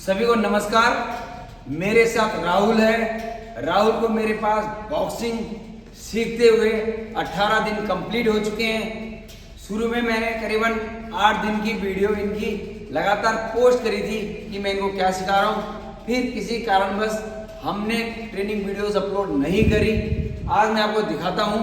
सभी को नमस्कार। मेरे साथ राहुल है। राहुल को मेरे पास बॉक्सिंग सीखते हुए 18 दिन कंप्लीट हो चुके हैं। शुरू में मैंने करीबन 8 दिन की वीडियो इनकी लगातार पोस्ट करी थी कि मैं इनको क्या सिखा रहा हूँ। फिर किसी कारणवश हमने ट्रेनिंग वीडियोस अपलोड नहीं करी। आज मैं आपको दिखाता हूँ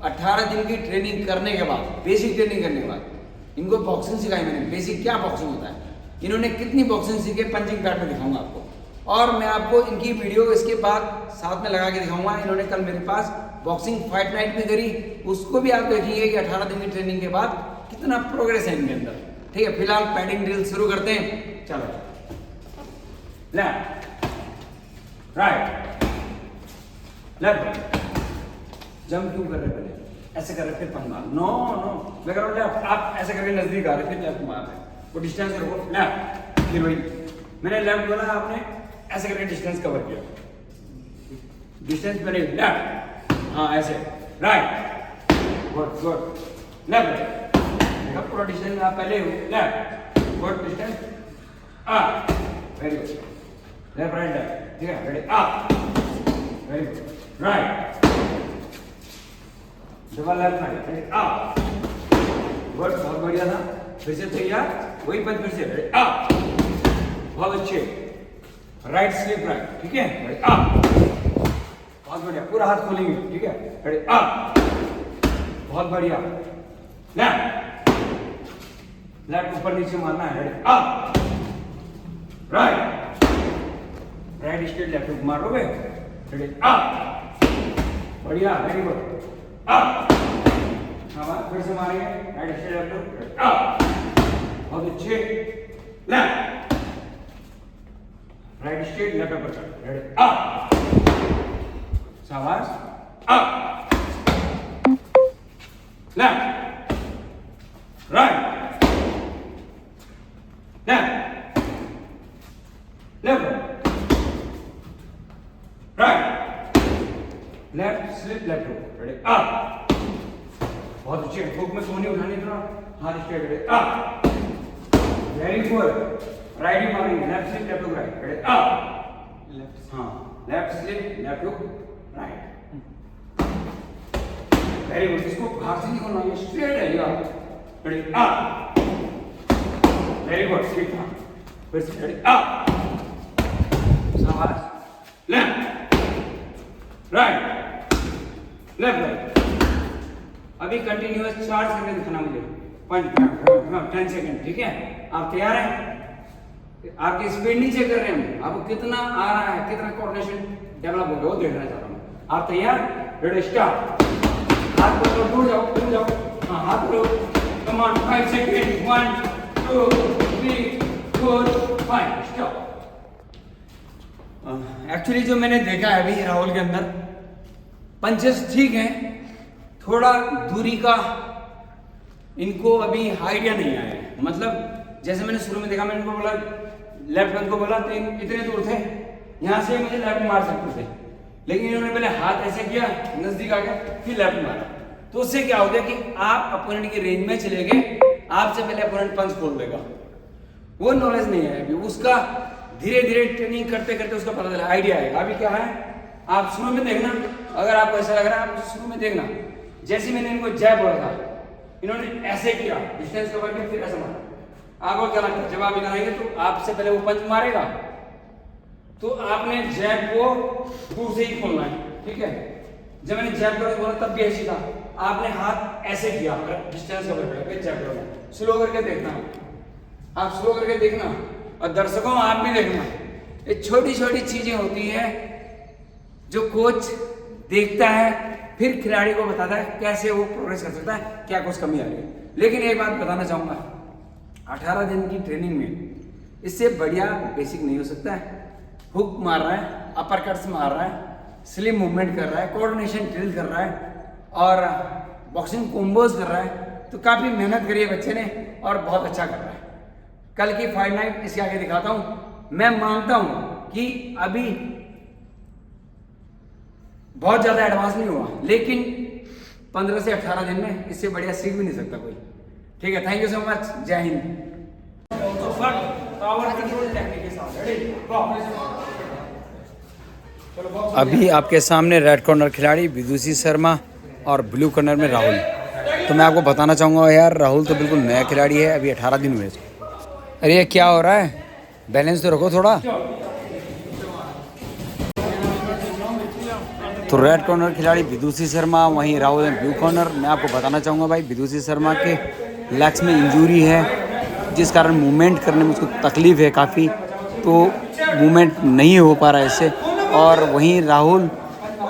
18 दिन की ट्रेनिंग करने के बाद, बेसिक ट्रेनिंग करने के बाद इनको बॉक्सिंग सिखाई मैंने। बेसिक क्या बॉक्सिंग होता है, इन्होंने कितनी बॉक्सिंग सीखी, पंचिंग कार्ड में दिखाऊंगा आपको। और मैं आपको इनकी वीडियो इसके बाद साथ में लगा के दिखाऊंगा। इन्होंने कल मेरे पास बॉक्सिंग फाइट नाइट भी करी, उसको भी आप देखेंगे कि 18 दिन की ट्रेनिंग के बाद कितना प्रोग्रेस है इनके अंदर। ठीक है, फिलहाल पैडिंग ड्रिल शुरू करते हैं। चलो, लेफ्ट राइट लेफ्ट। जंप क्यों कर रहे पहले? ऐसे कर रहे फिर पंच मार। नो नो, मैं कर रहा हूँ लेफ्ट, आप ऐसे करके नजदीक आ रहे फिर लेफ्ट मार रहे। वो डिस्टेंस रखो, लेफ्ट। फिर वही मैंने लेफ्ट बोला, आपने ऐसे करके डिस्टेंस कवर किया। डिस्टेंस पहले लेफ्ट, हाँ ऐसे, राइट, गुड गुड, लेफ्ट। देखा पूरा डिस्टेंस आप पहले हो, left, good distance, up, very good, left right left, ठीक है, ready, up, very good, right, double left right, ready, up, good, बहुत बढ़िया था। फिर से तैयार, वही पंच फिर से, रेडी, अप, बहुत अच्छे, राइट स्लिप राइट, ठीक है, रेडी, अप, बहुत बढ़िया, पूरा हाथ खोलेंगे, ठीक है, रेडी, अप, बहुत बढ़िया, लेफ्ट, लेफ्ट ऊपर नीचे मारना है, ready, up, right, right straight left मारोगे, रेडी, अप, बढ़िया, वेरी गुड, अप, फिर से मारेंगे, राइट स्ट्रेट लेफ्ट, अप, बहुत अच्छे, left, right straight left upper, ready, up, शाबाश, up, left, right, left, left, right, left slip left, ready, up, बहुत अच्छे। हुक में सोनी उठाने थोड़ा, हाथ straight, ready, up, very good, right ही मारेंगे, left slip left hook right, ready, up, left, हाँ left slip left hook right, very good. इसको बाहर से नहीं खोलना, ये स्ट्रेट है, ये ready, up, very good, slip था, फिर से रेडी, अप, शाबाश, लेफ्ट राइट लेफ्ट राइट। अभी कंटिन्यूअस 4 सेकंड दिखाना मुझे, 10 सेकंड, ठीक है। आप तैयार हैं? आपकी स्पीड नहीं चेक कर रहे हैं, आपको कितना आ रहा है, कितना कोऑर्डिनेशन डेवलप हो गया वो देखना चाहता हूँ। आप तैयार? Ready, start. हाथ पकड़ो, दूर जाओ, दूर जाओ, हाँ हाथ पकड़ो, come on, 5 second, 1 2 3 4 5, stop. Actually जो मैंने देखा है अभी राहुल के अंदर, पंचेस ठीक हैं, थोड़ा दूरी का इनको अभी आइडिया नहीं आया है। मतलब जैसे मैंने शुरू में देखा, मैंने इनको बोला लेफ्ट पंच को बोला तो इतने दूर थे, यहाँ से मुझे लेफ्ट मार सकते थे, लेकिन इन्होंने पहले हाथ ऐसे किया, नजदीक आ गया, फिर लेफ्ट मारा। तो उससे क्या हो गया कि आप अपोनेंट की रेंज में चले गए, आपसे पहले अपोनेंट पंच खोल देगा। वो नॉलेज नहीं है अभी, उसका धीरे धीरे ट्रेनिंग करते करते उसका पता चला, आइडिया आएगा। अभी क्या है, आप शुरू में देखना, अगर आपको ऐसा लग रहा है आप शुरू में देखना, जैसे मैंने इनको जैब बोला था, इन्होंने ऐसे किया, डिस्टेंस कवर किया, फिर ऐसा मारा। आपको क्या लगता है, जब आप इधर आएंगे तो आपसे पहले वो पंच मारेगा, तो आपने जैब को दूर से ही खोलना है, ठीक है। जब मैंने जैब करा बोला तब भी ऐसी था, आपने हाथ ऐसे किया, डिस्टेंस कवर किया, जैब करो, स्लो करके देखना, आप स्लो करके देखना, और दर्शकों आप भी देखना। ये छोटी छोटी चीजें होती है जो कोच देखता है, फिर खिलाड़ी को बताता है कैसे वो प्रोग्रेस कर सकता है, क्या कुछ कमी आ रही है। लेकिन एक बात बताना चाहूंगा, 18 दिन की ट्रेनिंग में इससे बढ़िया बेसिक नहीं हो सकता है। हुक मार रहा है, अपर कट्स मार रहा है, स्लिप मूवमेंट कर रहा है, कोऑर्डिनेशन ड्रिल कर रहा है, और बॉक्सिंग कॉम्बोज कर रहा है। तो काफी मेहनत करी है बच्चे ने, और बहुत अच्छा कर रहा है। कल की फाइट नाइट इसके आगे दिखाता हूं। मैं मानता हूं कि अभी बहुत ज्यादा एडवांस नहीं हुआ, लेकिन 15 से 18 दिन में इससे बढ़िया सीख भी नहीं सकता कोई। ठीक है, थैंक यू सो मच, जय हिंद। अभी आपके सामने रेड कॉर्नर खिलाड़ी विदुषी शर्मा और ब्लू कॉर्नर में राहुल। तो मैं आपको बताना चाहूँगा यार, राहुल तो बिल्कुल नया खिलाड़ी है, अभी 18 दिन हुए। अरे ये क्या हो रहा है, बैलेंस तो रखो थोड़ा। तो रेड कॉर्नर खिलाड़ी विदुषी शर्मा, वहीं राहुल है ब्लू कॉर्नर। मैं आपको बताना चाहूँगा भाई, विदुषी शर्मा के लेग्स में इंजरी है, जिस कारण मूवमेंट करने में उसको तकलीफ़ है काफ़ी, तो मूवमेंट नहीं हो पा रहा है इससे। और वहीं राहुल,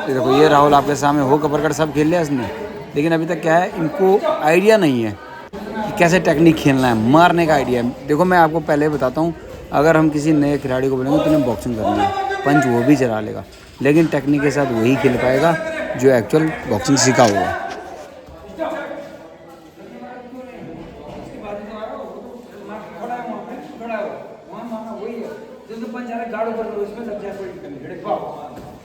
देखो ये राहुल आपके सामने हो कपड़ सब खेल लिया इसने, लेकिन अभी तक क्या है, इनको आइडिया नहीं है कि कैसे टेक्निक खेलना है, मारने का आइडिया है। देखो मैं आपको पहले बताता हूँ, अगर हम किसी नए खिलाड़ी को बोलेंगे तो उन्हें बॉक्सिंग करनी है, पंच वो भी चला लेगा, लेकिन टेक्निक के साथ वही खेल पाएगा जो एक्चुअल बॉक्सिंग सीखा हुआ।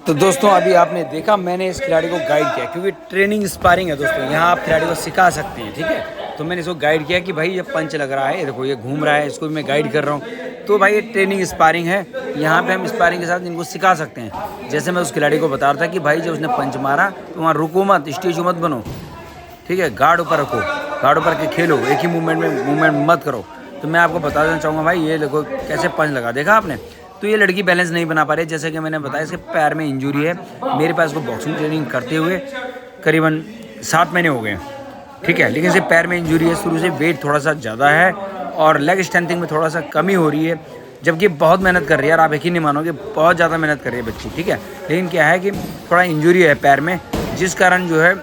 तो दोस्तों अभी आपने देखा, मैंने इस खिलाड़ी को गाइड किया, क्योंकि ट्रेनिंग स्पारिंग है दोस्तों, यहाँ आप खिलाड़ी को सिखा सकते हैं, ठीक है। तो मैंने इसको गाइड किया कि भाई ये पंच लग रहा है, देखो ये घूम रहा है, इसको भी मैं गाइड कर रहा हूँ। तो भाई ये ट्रेनिंग स्पारिंग है, यहाँ पे हम स्पारिंग के साथ इनको सिखा सकते हैं। जैसे मैं उस खिलाड़ी को बता रहा था कि भाई जब उसने पंच मारा तो वहाँ रुको मत, स्टेचू मत बनो, ठीक है, गार्ड ऊपर रखो, गार्ड ऊपर के खेलो, एक ही मूवमेंट मत करो। तो मैं आपको बता देना चाहूँगा भाई, ये देखो कैसे पंच लगा, देखा आपने। तो ये लड़की बैलेंस नहीं बना पा रही, जैसे कि मैंने बताया इसके पैर में इंजरी है। मेरे पास को बॉक्सिंग ट्रेनिंग करते हुए करीबन 7 महीने हो गए, ठीक है, लेकिन इसके पैर में इंजरी है। शुरू से वेट थोड़ा सा ज़्यादा है और लेग स्ट्रेंथिंग में थोड़ा सा कमी हो रही है, जबकि बहुत मेहनत कर रही है यार, आप यकीन नहीं मानोगे, बहुत ज़्यादा मेहनत कर रही है बच्ची, ठीक है। लेकिन क्या है कि थोड़ा इंजरी है पैर में, जिस कारण जो है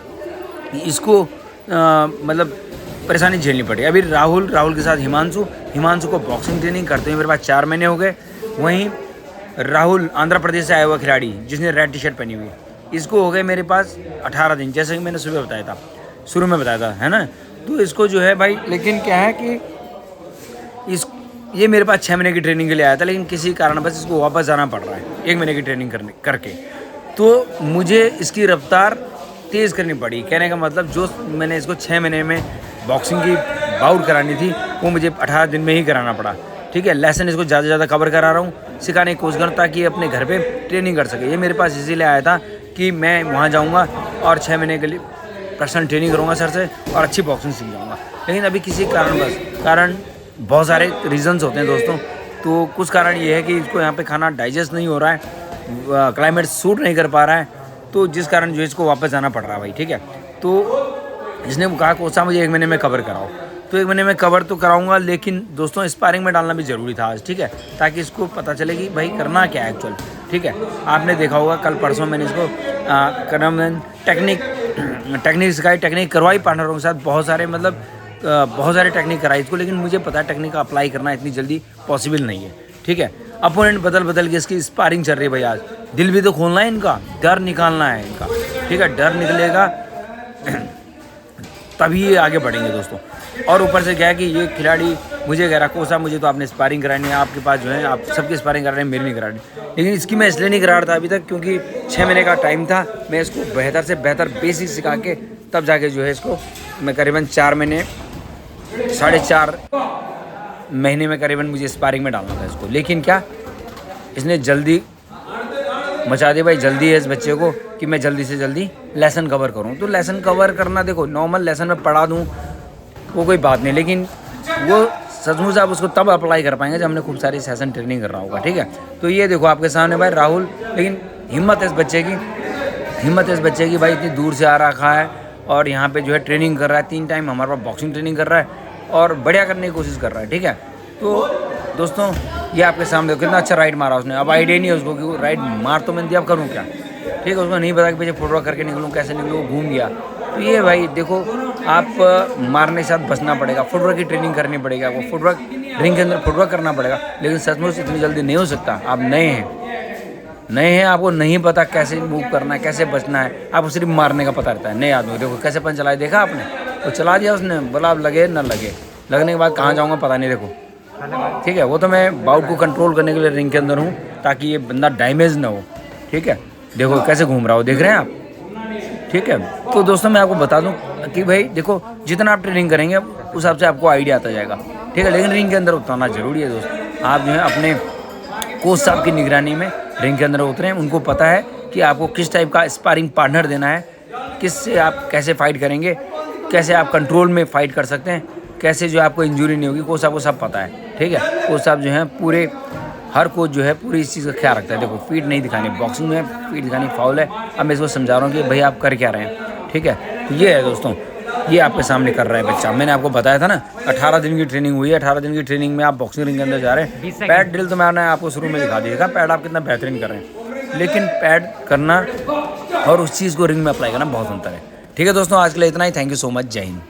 इसको मतलब परेशानी झेलनी पड़ी। अभी राहुल के साथ हिमांशु को बॉक्सिंग ट्रेनिंग करते हुए मेरे पास 4 महीने हो गए। वहीं राहुल आंध्र प्रदेश से आया हुआ खिलाड़ी जिसने रेड टी शर्ट पहनी हुई है, इसको हो गए मेरे पास 18 दिन, जैसे कि मैंने सुबह बताया था, शुरू में बताया था, है ना। तो इसको जो है भाई, लेकिन क्या है कि ये मेरे पास 6 महीने की ट्रेनिंग के लिए आया था, लेकिन किसी कारण बस इसको वापस जाना पड़ रहा है 1 महीने की ट्रेनिंग करके। तो मुझे इसकी रफ्तार तेज़ करनी पड़ी। कहने का मतलब, जो मैंने इसको 6 महीने में बॉक्सिंग की बाउट करानी थी, वो मुझे 18 दिन में ही कराना पड़ा, ठीक है। लेसन इसको ज़्यादा से ज़्यादा कवर करा रहा हूँ, सिखाने की कोशिश करूँ ताकि अपने घर पे ट्रेनिंग कर सके। ये मेरे पास इसीलिए आया था कि मैं वहाँ जाऊँगा और 6 महीने के लिए पर्सनल ट्रेनिंग करूँगा सर से और अच्छी बॉक्सिंग सीख जाऊँगा। लेकिन अभी किसी कारण बहुत सारे रीजंस होते हैं दोस्तों। तो कुछ कारण ये है कि इसको यहाँ पे खाना डाइजेस्ट नहीं हो रहा है, क्लाइमेट सूट नहीं कर पा रहा है, तो जिस कारण जो इसको वापस जाना पड़ रहा है भाई, ठीक है। तो इसने कहा कोचा मुझे 1 महीने में कवर कराओ, तो 1 महीने में कवर तो कराऊंगा, लेकिन दोस्तों स्पारिंग में डालना भी ज़रूरी था आज, ठीक है, ताकि इसको पता चले कि भाई करना क्या है एक्चुअल, ठीक है। आपने देखा होगा कल परसों मैंने इसको टेक्निक सिखाई, टेक्निक करवाई पार्टनरों के साथ, बहुत सारे टेक्निक कराई इसको, लेकिन मुझे पता है टेक्निक का अप्लाई करना इतनी जल्दी पॉसिबल नहीं है, ठीक है। अपोनेंट बदल के इसकी स्पारिंग चल रही है भाई आज, दिल भी तो खोलना है इनका, डर निकालना है इनका, ठीक है, डर निकलेगा तभी ये आगे बढ़ेंगे दोस्तों। और ऊपर से क्या है कि ये खिलाड़ी मुझे कह रहा कोसा मुझे तो आपने स्पारिंग करानी है, आपके पास जो है आप सबकी स्पारिंग करा रहे हैं, मेरी नहीं करानी, लेकिन इसकी मैं इसलिए नहीं करा रहा था अभी तक क्योंकि 6 महीने का टाइम था। मैं इसको बेहतर से बेहतर बेसिक सिखा के तब जाके जो है इसको मैं करीबन 4 महीने 4.5 महीने में करीबन मुझे स्पारिंग में डालना था इसको, लेकिन क्या इसने जल्दी मचा दी भाई, जल्दी है इस बच्चे को कि मैं जल्दी से जल्दी लेसन कवर करूं। तो लेसन कवर करना, देखो नॉर्मल लेसन में पढ़ा दूं वो कोई बात नहीं, लेकिन वो सचमुच आप उसको तब अप्लाई कर पाएंगे जब हमने खूब सारी सेशन ट्रेनिंग कर रहा होगा, ठीक है। तो ये देखो आपके सामने भाई राहुल, लेकिन हिम्मत है इस बच्चे की भाई, इतनी दूर से आ रखा है और यहाँ पे जो है ट्रेनिंग कर रहा है, 3 टाइम हमारे पास बॉक्सिंग ट्रेनिंग कर रहा है और बढ़िया करने की कोशिश कर रहा है, ठीक है। तो दोस्तों ये आपके सामने कितना अच्छा राइड मारा उसने, अब आइडिया नहीं है उसको कि वो राइड मार तो मैंने दिया, अब करूँ क्या, ठीक है। उसको नहीं पता कि पीछे फुटवर्क करके निकलूँ, कैसे निकलूँ, घूम गया। तो ये भाई देखो, आप मारने के साथ बचना पड़ेगा, फुटवर्क की ट्रेनिंग करनी पड़ेगी आपको, फुटवर्क रिंग के अंदर फुटवर्क करना पड़ेगा, लेकिन सचमुच इतनी जल्दी नहीं हो सकता। आप नए हैं, आपको नहीं पता कैसे मूव करना है, कैसे बचना है, आपको सिर्फ मारने का पता रहता है। नए आदमी देखो कैसे पंच चलाए, देखा आपने, तो चला दिया उसने, बोला अब लगे ना लगे, लगने के बाद कहाँ जाऊँगा पता नहीं, देखो, ठीक है। वो तो मैं बाउट को कंट्रोल करने के लिए रिंग के अंदर हूँ ताकि ये बंदा डैमेज ना हो, ठीक है। देखो कैसे घूम रहा हो, देख रहे हैं आप, ठीक है। तो दोस्तों मैं आपको बता दूं कि भाई देखो, जितना आप ट्रेनिंग करेंगे उस हिसाब से आपको आइडिया आता जाएगा, ठीक है। लेकिन रिंग के अंदर उतरना ज़रूरी है दोस्त। आप जो है अपने कोच साहब की निगरानी में रिंग के अंदर उतरें, उनको पता है कि आपको किस टाइप का स्पारिंग पार्टनर देना है, किससे आप कैसे फाइट करेंगे, कैसे आप कंट्रोल में फाइट कर सकते हैं, कैसे जो आपको इंजरी नहीं होगी, कोच साहब को सब पता है, ठीक है। कोच साहब जो है पूरे, हर कोच जो है पूरी इस चीज़ का ख्याल रखता है। देखो फीट नहीं दिखानी, बॉक्सिंग में फीट दिखानी फाउल है। अब मैं इसको समझा रहा हूँ कि भाई आप कर क्या रहे हैं, ठीक है। तो ये है दोस्तों, ये आपके सामने कर रहा है बच्चा। मैंने आपको बताया था ना 18 दिन की ट्रेनिंग हुई है, 18 दिन की ट्रेनिंग में आप बॉक्सिंग रिंग के अंदर जा रहे हैं। पैड ड्रिल तो मैंने आपको शुरू में दिखा दिया था, पैड आप कितना बेहतरीन कर रहे हैं, लेकिन पैड करना और उस चीज़ को रिंग में अप्लाई करना बहुत अंतर है, ठीक है दोस्तों। आज के लिए इतना ही, थैंक यू सो मच, जय हिंद।